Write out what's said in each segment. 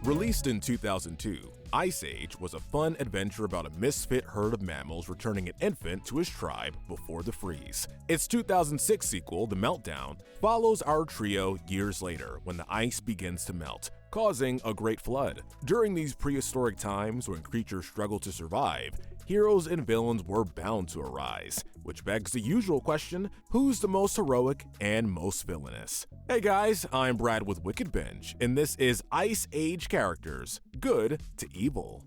Released in 2002, Ice Age was a fun adventure about a misfit herd of mammals returning an infant to his tribe before the freeze. Its 2006 sequel, The Meltdown, follows our trio years later when the ice begins to melt, causing a great flood. During these prehistoric times when creatures struggled to survive, heroes and villains were bound to arise, which begs the usual question, who's the most heroic and most villainous? Hey guys, I'm Brad with Wicked Binge, and this is Ice Age Characters, Good to Evil.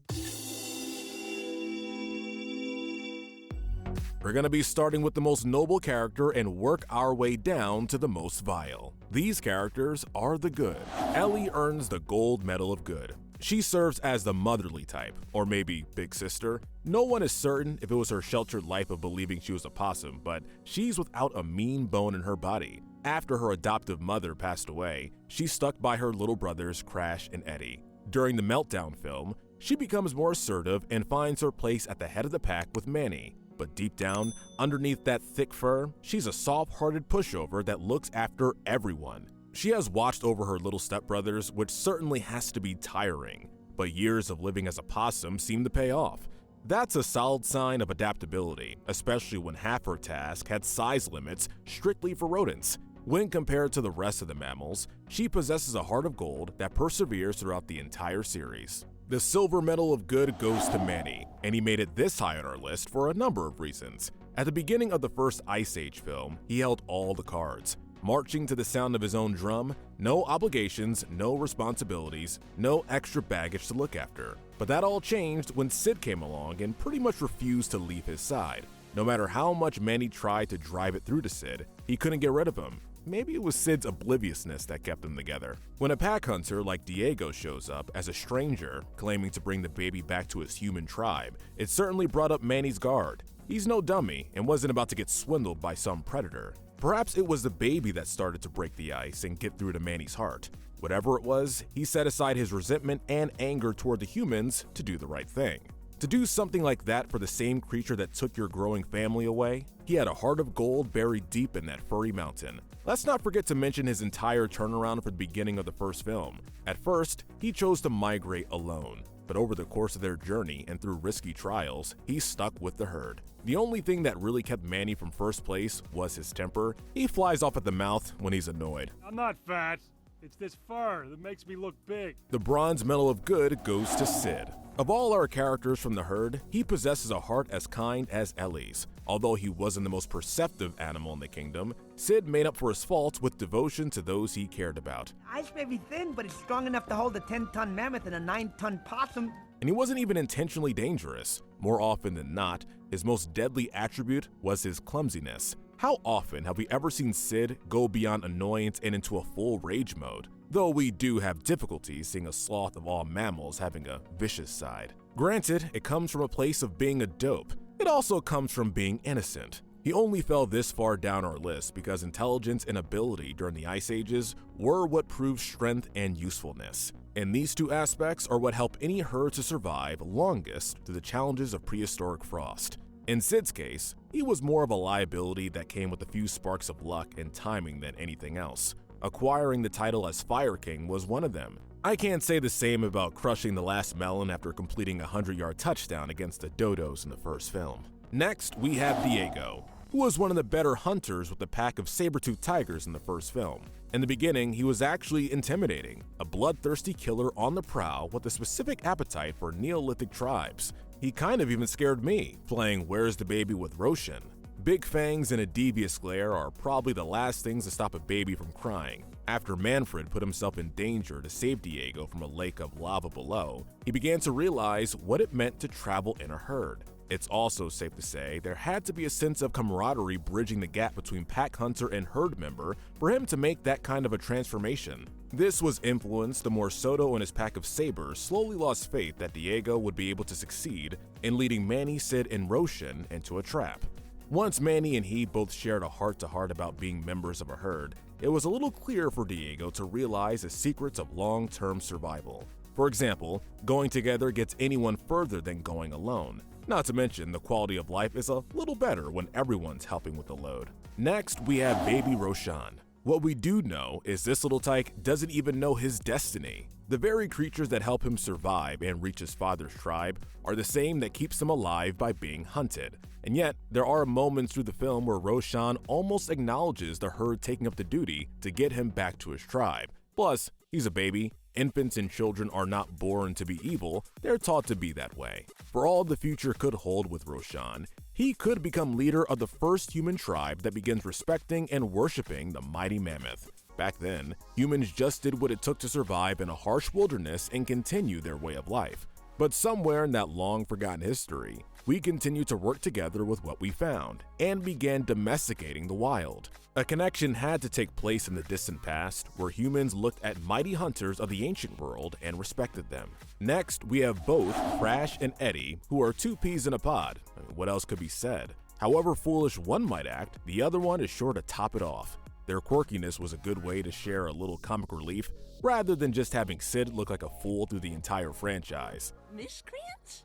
We're gonna be starting with the most noble character and work our way down to the most vile. These characters are the good. Ellie earns the Gold Medal of Good. She serves as the motherly type, or maybe big sister. No one is certain if it was her sheltered life of believing she was a possum, but she's without a mean bone in her body. After her adoptive mother passed away, she's stuck by her little brothers Crash and Eddie. During the Meltdown film, she becomes more assertive and finds her place at the head of the pack with Manny. But deep down, underneath that thick fur, she's a soft-hearted pushover that looks after everyone. She has watched over her little stepbrothers, which certainly has to be tiring, but years of living as a possum seem to pay off. That's a solid sign of adaptability, especially when half her task had size limits strictly for rodents. When compared to the rest of the mammals, she possesses a heart of gold that perseveres throughout the entire series. The Silver Medal of Good goes to Manny, and he made it this high on our list for a number of reasons. At the beginning of the first Ice Age film, he held all the cards. Marching to the sound of his own drum, no obligations, no responsibilities, no extra baggage to look after. But that all changed when Sid came along and pretty much refused to leave his side. No matter how much Manny tried to drive it through to Sid, he couldn't get rid of him. Maybe it was Sid's obliviousness that kept them together. When a pack hunter like Diego shows up as a stranger, claiming to bring the baby back to his human tribe, it certainly brought up Manny's guard. He's no dummy and wasn't about to get swindled by some predator. Perhaps it was the baby that started to break the ice and get through to Manny's heart. Whatever it was, he set aside his resentment and anger toward the humans to do the right thing. To do something like that for the same creature that took your growing family away? He had a heart of gold buried deep in that furry mountain. Let's not forget to mention his entire turnaround for the beginning of the first film. At first, he chose to migrate alone, but over the course of their journey and through risky trials, he stuck with the herd. The only thing that really kept Manny from first place was his temper. He flies off at the mouth when he's annoyed. I'm not fat. It's this fur that makes me look big. The Bronze Medal of Good goes to Sid. Of all our characters from the herd, he possesses a heart as kind as Ellie's. Although he wasn't the most perceptive animal in the kingdom, Sid made up for his faults with devotion to those he cared about. Ice may be thin, but it's strong enough to hold a 10-ton mammoth and a 9-ton possum. And he wasn't even intentionally dangerous. More often than not, his most deadly attribute was his clumsiness. How often have we ever seen Sid go beyond annoyance and into a full rage mode? Though we do have difficulty seeing a sloth of all mammals having a vicious side. Granted, it comes from a place of being a dope. It also comes from being innocent. He only fell this far down our list because intelligence and ability during the Ice Ages were what proved strength and usefulness. And these two aspects are what help any herd to survive longest through the challenges of prehistoric frost. In Sid's case, he was more of a liability that came with a few sparks of luck and timing than anything else. Acquiring the title as Fire King was one of them. I can't say the same about crushing the last melon after completing a 100-yard touchdown against the Dodos in the first film. Next, we have Diego, who was one of the better hunters with the pack of saber-toothed tigers in the first film. In the beginning, he was actually intimidating, a bloodthirsty killer on the prowl with a specific appetite for Neolithic tribes. He kind of even scared me, playing Where's the Baby with Roshan. Big fangs and a devious glare are probably the last things to stop a baby from crying. After Manfred put himself in danger to save Diego from a lake of lava below, he began to realize what it meant to travel in a herd. It's also safe to say there had to be a sense of camaraderie bridging the gap between pack hunter and herd member for him to make that kind of a transformation. This was influenced the more Soto and his pack of sabers slowly lost faith that Diego would be able to succeed in leading Manny, Sid, and Roshan into a trap. Once Manny and he both shared a heart-to-heart about being members of a herd, it was a little clear for Diego to realize the secrets of long-term survival. For example, going together gets anyone further than going alone. Not to mention, the quality of life is a little better when everyone's helping with the load. Next, we have baby Roshan. What we do know is this little tyke doesn't even know his destiny. The very creatures that help him survive and reach his father's tribe are the same that keeps him alive by being hunted. And yet, there are moments through the film where Roshan almost acknowledges the herd taking up the duty to get him back to his tribe. Plus, he's a baby. Infants and children are not born to be evil, they're taught to be that way. For all the future could hold with Roshan, he could become leader of the first human tribe that begins respecting and worshiping the mighty mammoth. Back then, humans just did what it took to survive in a harsh wilderness and continue their way of life. But somewhere in that long-forgotten history, we continued to work together with what we found and began domesticating the wild. A connection had to take place in the distant past where humans looked at mighty hunters of the ancient world and respected them. Next, we have both Crash and Eddie, who are two peas in a pod. What else could be said? However foolish one might act, the other one is sure to top it off. Their quirkiness was a good way to share a little comic relief, rather than just having Sid look like a fool through the entire franchise. Miscreants?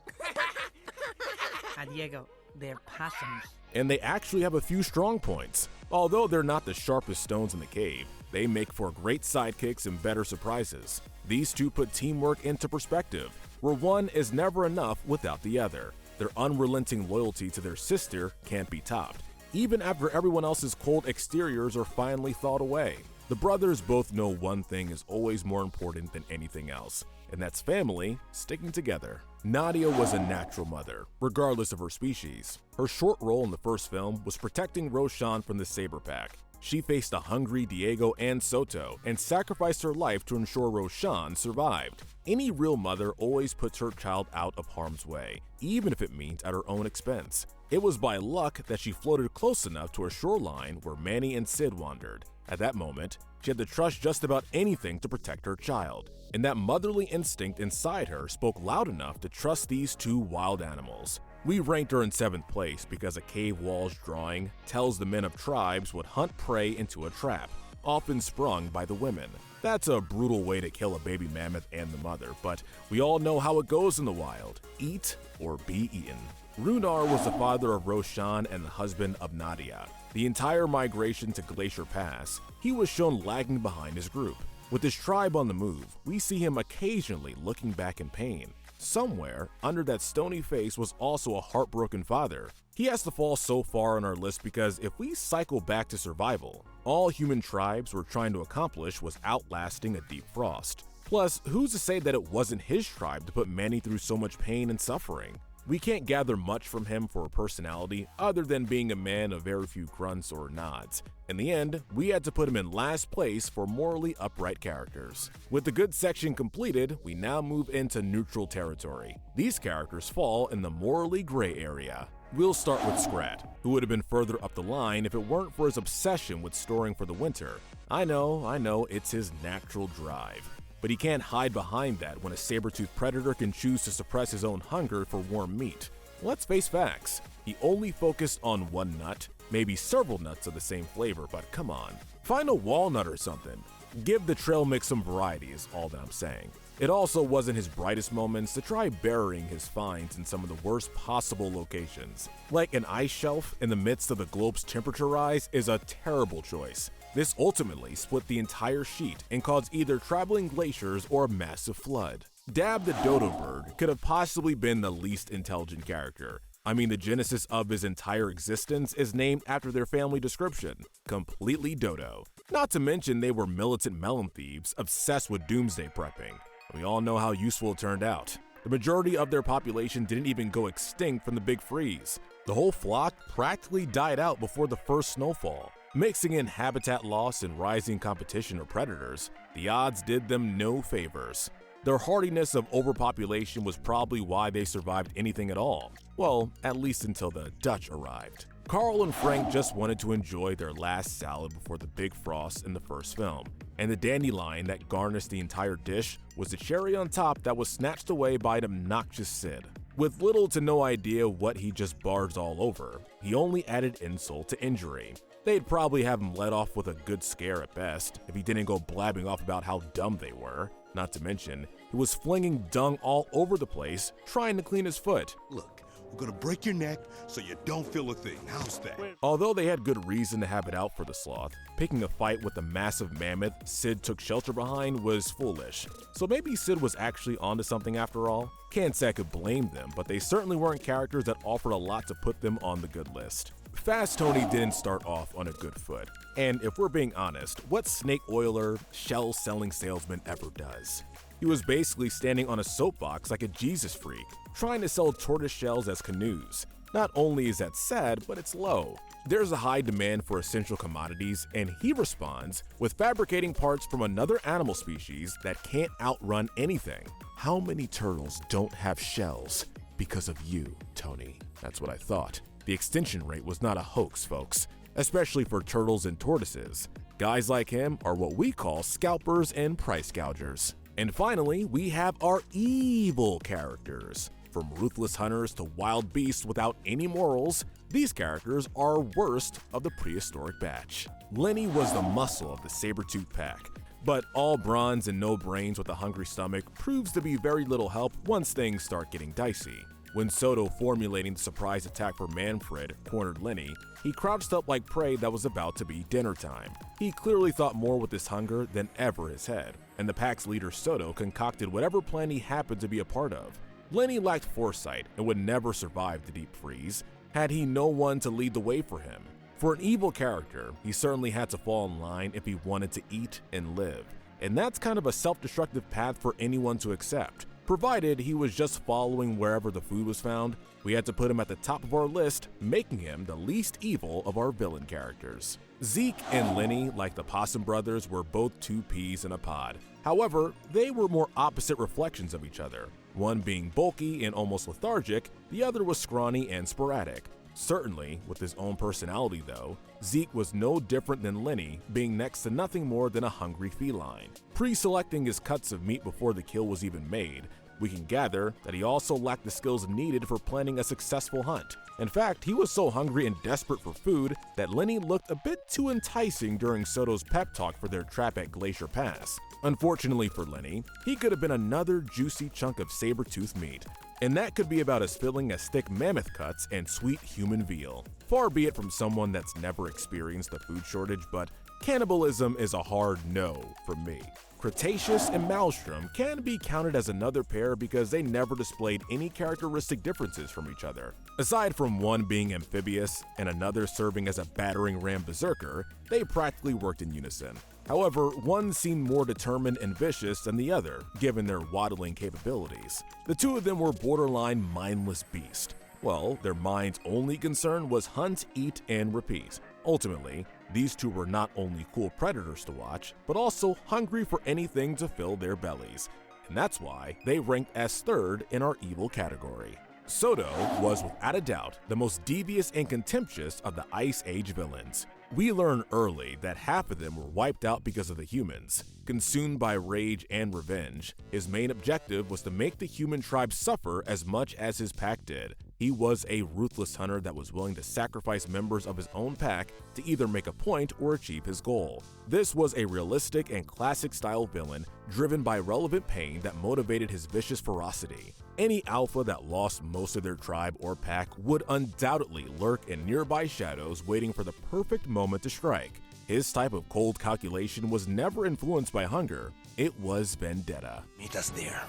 Diego, they're possums. And they actually have a few strong points. Although they're not the sharpest stones in the cave, they make for great sidekicks and better surprises. These two put teamwork into perspective, where one is never enough without the other. Their unrelenting loyalty to their sister can't be topped, even after everyone else's cold exteriors are finally thawed away. The brothers both know one thing is always more important than anything else, and that's family sticking together. Nadia was a natural mother, regardless of her species. Her short role in the first film was protecting Roshan from the Saber Pack. She faced a hungry Diego and Soto and sacrificed her life to ensure Roshan survived. Any real mother always puts her child out of harm's way, even if it means at her own expense. It was by luck that she floated close enough to a shoreline where Manny and Sid wandered. At that moment, she had to trust just about anything to protect her child, and that motherly instinct inside her spoke loud enough to trust these two wild animals. We ranked her in 7th place because a cave wall's drawing tells the men of tribes would hunt prey into a trap, often sprung by the women. That's a brutal way to kill a baby mammoth and the mother, but we all know how it goes in the wild: eat or be eaten. Runar was the father of Roshan and the husband of Nadia. The entire migration to Glacier Pass, he was shown lagging behind his group. With his tribe on the move, we see him occasionally looking back in pain. Somewhere under that stony face was also a heartbroken father. He has to fall so far on our list because if we cycle back to survival, all human tribes were trying to accomplish was outlasting a deep frost. Plus, who's to say that it wasn't his tribe to put Manny through so much pain and suffering? We can't gather much from him for a personality other than being a man of very few grunts or nods. In the end, we had to put him in last place for morally upright characters. With the good section completed, we now move into neutral territory. These characters fall in the morally gray area. We'll start with Scrat, who would have been further up the line if it weren't for his obsession with storing for the winter. I know, it's his natural drive. But he can't hide behind that when a saber-toothed predator can choose to suppress his own hunger for warm meat. Let's face facts, he only focused on one nut, maybe several nuts of the same flavor, but come on. Find a walnut or something. Give the trail mix some variety is all that I'm saying. It also wasn't his brightest moments to try burying his finds in some of the worst possible locations. Like an ice shelf in the midst of the globe's temperature rise is a terrible choice. This ultimately split the entire sheet and caused either traveling glaciers or a massive flood. Dab the dodo bird could have possibly been the least intelligent character. I mean, the genesis of his entire existence is named after their family description, completely dodo. Not to mention they were militant melon thieves obsessed with doomsday prepping. We all know how useful it turned out. The majority of their population didn't even go extinct from the big freeze. The whole flock practically died out before the first snowfall. Mixing in habitat loss and rising competition of predators, the odds did them no favors. Their hardiness of overpopulation was probably why they survived anything at all. Well, at least until the Dutch arrived. Carl and Frank just wanted to enjoy their last salad before the big frost in the first film, and the dandelion that garnished the entire dish was the cherry on top that was snatched away by an obnoxious Sid. With little to no idea what he just barged all over, he only added insult to injury. They'd probably have him let off with a good scare at best if he didn't go blabbing off about how dumb they were. Not to mention, he was flinging dung all over the place, trying to clean his foot. Look, We're gonna break your neck so you don't feel a thing. How's that? Although they had good reason to have it out for the sloth, picking a fight with the massive mammoth Sid took shelter behind was foolish. So maybe Sid was actually onto something after all? Can't say I could blame them, but they certainly weren't characters that offered a lot to put them on the good list. Fast Tony didn't start off on a good foot. And if we're being honest, what snake oiler, shell-selling salesman ever does? He was basically standing on a soapbox like a Jesus freak, trying to sell tortoise shells as canoes. Not only is that sad, but it's low. There's a high demand for essential commodities, and he responds with fabricating parts from another animal species that can't outrun anything. How many turtles don't have shells? Because of you, Tony. That's what I thought. The extinction rate was not a hoax, folks, especially for turtles and tortoises. Guys like him are what we call scalpers and price gougers. And finally, we have our evil characters. From ruthless hunters to wild beasts without any morals, these characters are worst of the prehistoric batch. Lenny was the muscle of the saber-tooth pack, but all bronze and no brains with a hungry stomach proves to be very little help once things start getting dicey. When Soto, formulating the surprise attack for Manfred, cornered Lenny, he crouched up like prey that was about to be dinner time. He clearly thought more with his hunger than ever his head, and the pack's leader Soto concocted whatever plan he happened to be a part of. Lenny lacked foresight and would never survive the deep freeze, had he no one to lead the way for him. For an evil character, he certainly had to fall in line if he wanted to eat and live, and that's kind of a self-destructive path for anyone to accept. Provided he was just following wherever the food was found, we had to put him at the top of our list, making him the least evil of our villain characters. Zeke and Lenny, like the Possum Brothers, were both two peas in a pod. However, they were more opposite reflections of each other. One being bulky and almost lethargic, the other was scrawny and sporadic. Certainly, with his own personality though, Zeke was no different than Lenny, being next to nothing more than a hungry feline. Pre-selecting his cuts of meat before the kill was even made, we can gather that he also lacked the skills needed for planning a successful hunt. In fact, he was so hungry and desperate for food that Lenny looked a bit too enticing during Soto's pep talk for their trap at Glacier Pass. Unfortunately for Lenny, he could have been another juicy chunk of saber-tooth meat, and that could be about as filling as thick mammoth cuts and sweet human veal. Far be it from someone that's never experienced a food shortage, but cannibalism is a hard no from me. Cretaceous and Maelstrom can be counted as another pair because they never displayed any characteristic differences from each other. Aside from one being amphibious and another serving as a battering ram berserker, they practically worked in unison. However, one seemed more determined and vicious than the other, given their waddling capabilities. The two of them were borderline mindless beasts. Well, their mind's only concern was hunt, eat, and repeat. Ultimately, these two were not only cool predators to watch, but also hungry for anything to fill their bellies. And that's why they ranked as third in our evil category. Soto was without a doubt the most devious and contemptuous of the Ice Age villains. We learn early that half of them were wiped out because of the humans. Consumed by rage and revenge, his main objective was to make the human tribe suffer as much as his pack did. He was a ruthless hunter that was willing to sacrifice members of his own pack to either make a point or achieve his goal. This was a realistic and classic style villain driven by relevant pain that motivated his vicious ferocity. Any alpha that lost most of their tribe or pack would undoubtedly lurk in nearby shadows waiting for the perfect moment to strike. His type of cold calculation was never influenced by hunger, it was vendetta. Meet us there.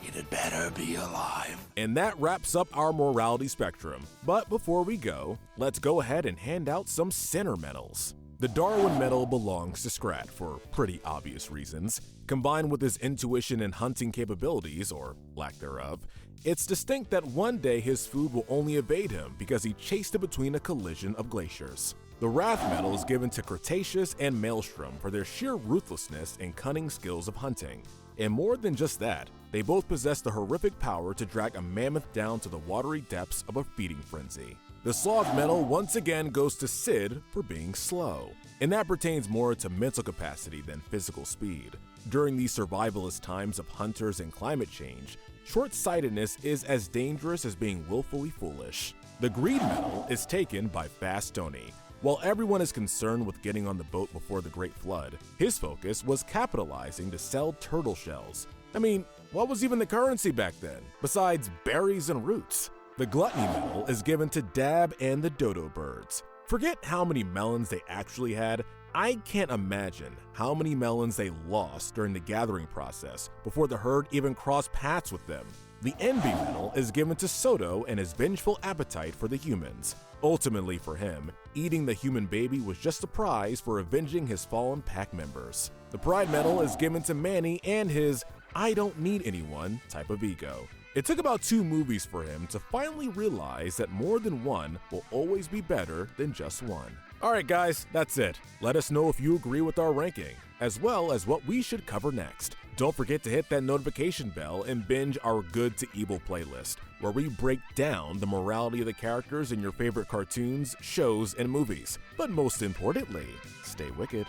It had better be alive. And that wraps up our morality spectrum. But before we go, let's go ahead and hand out some center medals. The Darwin Medal belongs to Scrat for pretty obvious reasons. Combined with his intuition and hunting capabilities, or lack thereof, it's distinct that one day his food will only evade him because he chased it between a collision of glaciers. The Wrath Medal is given to Cretaceous and Maelstrom for their sheer ruthlessness and cunning skills of hunting. And more than just that, they both possess the horrific power to drag a mammoth down to the watery depths of a feeding frenzy. The Sloth Medal once again goes to Sid for being slow, and that pertains more to mental capacity than physical speed. During these survivalist times of hunters and climate change, short-sightedness is as dangerous as being willfully foolish. The Greed Medal is taken by Fast Tony. While everyone is concerned with getting on the boat before the Great Flood, his focus was capitalizing to sell turtle shells. I mean, what was even the currency back then, besides berries and roots? The Gluttony Medal is given to Dab and the Dodo Birds. Forget how many melons they actually had, I can't imagine how many melons they lost during the gathering process before the herd even crossed paths with them. The Envy Medal is given to Soto and his vengeful appetite for the humans. Ultimately for him, eating the human baby was just a prize for avenging his fallen pack members. The Pride Medal is given to Manny and his "I don't need anyone" type of ego. It took about 2 movies for him to finally realize that more than one will always be better than just one. Alright guys, that's it. Let us know if you agree with our ranking, as well as what we should cover next. Don't forget to hit that notification bell and binge our Good to Evil playlist, where we break down the morality of the characters in your favorite cartoons, shows, and movies. But most importantly, stay wicked.